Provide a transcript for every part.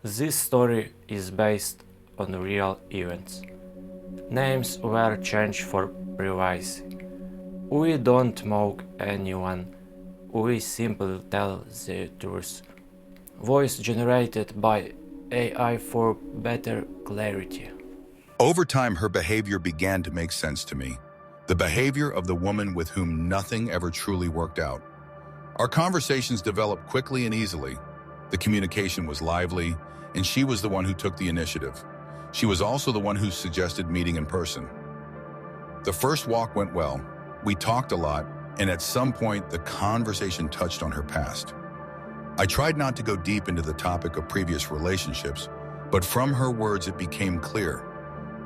This story is based on real events. Names were changed for privacy. We don't mock anyone, we simply tell the truth. Voice generated by AI for better clarity. Over time, her behavior began to make sense to me. The behavior of the woman with whom nothing ever truly worked out. Our conversations developed quickly and easily. The communication was lively, and she was the one who took the initiative. She was also the one who suggested meeting in person. The first walk went well. We talked a lot, and at some point, the conversation touched on her past. I tried not to go deep into the topic of previous relationships, but from her words, it became clear.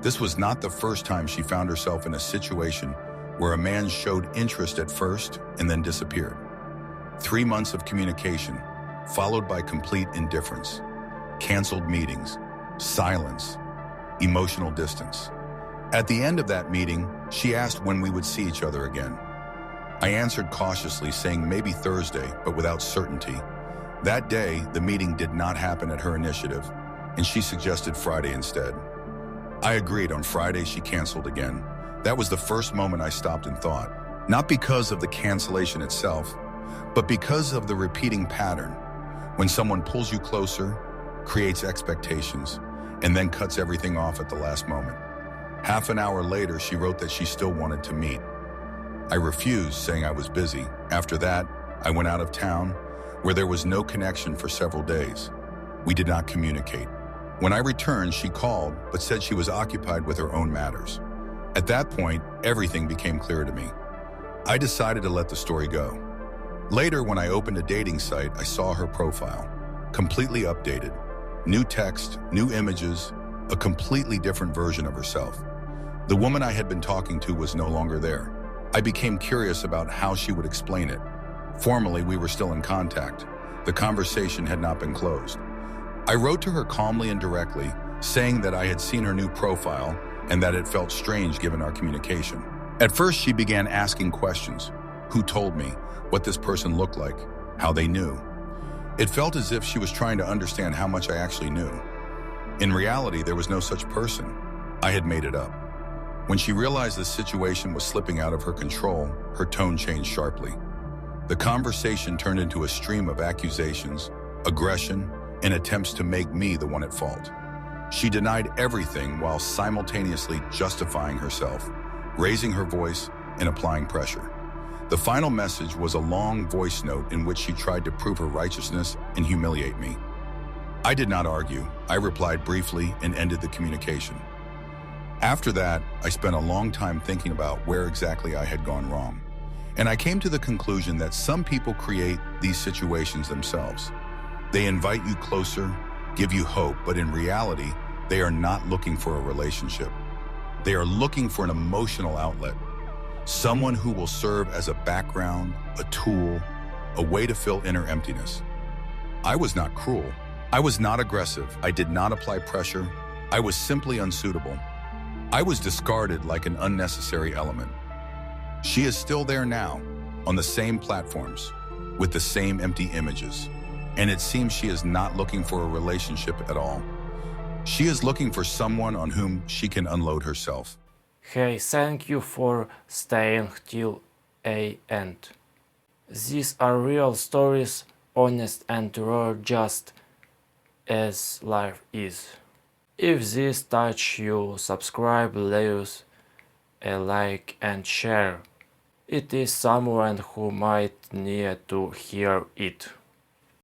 This was not the first time she found herself in a situation where a man showed interest at first and then disappeared. 3 months of communication, followed by complete indifference, canceled meetings, silence, emotional distance. At the end of that meeting, she asked when we would see each other again. I answered cautiously, saying maybe Thursday, but without certainty. That day, the meeting did not happen at her initiative, and she suggested Friday instead. I agreed. On Friday, she canceled again. That was the first moment I stopped and thought, not because of the cancellation itself, but because of the repeating pattern. When someone pulls you closer, creates expectations, and then cuts everything off at the last moment. Half an hour later, she wrote that she still wanted to meet. I refused, saying I was busy. After that, I went out of town, where there was no connection for several days. We did not communicate. When I returned, she called, but said she was occupied with her own matters. At that point, everything became clear to me. I decided to let the story go. Later, when I opened a dating site, I saw her profile, completely updated. New text, new images, a completely different version of herself. The woman I had been talking to was no longer there. I became curious about how she would explain it. Formally, we were still in contact. The conversation had not been closed. I wrote to her calmly and directly, saying that I had seen her new profile and that it felt strange given our communication. At first, she began asking questions. Who told me? What this person looked like? How they knew? It felt as if she was trying to understand how much I actually knew. In reality, there was no such person. I had made it up. When she realized the situation was slipping out of her control, her tone changed sharply. The conversation turned into a stream of accusations, aggression, and attempts to make me the one at fault. She denied everything while simultaneously justifying herself, raising her voice, and applying pressure. The final message was a long voice note in which she tried to prove her righteousness and humiliate me. I did not argue. I replied briefly and ended the communication. After that, I spent a long time thinking about where exactly I had gone wrong. And I came to the conclusion that some people create these situations themselves. They invite you closer, give you hope, but in reality, they are not looking for a relationship. They are looking for an emotional outlet. Someone who will serve as a background, a tool, a way to fill inner emptiness. I was not cruel. I was not aggressive. I did not apply pressure. I was simply unsuitable. I was discarded like an unnecessary element. She is still there now, on the same platforms, with the same empty images. And it seems she is not looking for a relationship at all. She is looking for someone on whom she can unload herself. Hey, thank you for staying till the end. These are real stories, honest and raw, just as life is. If this touched you, subscribe, leave a like and share. It is someone who might need to hear it.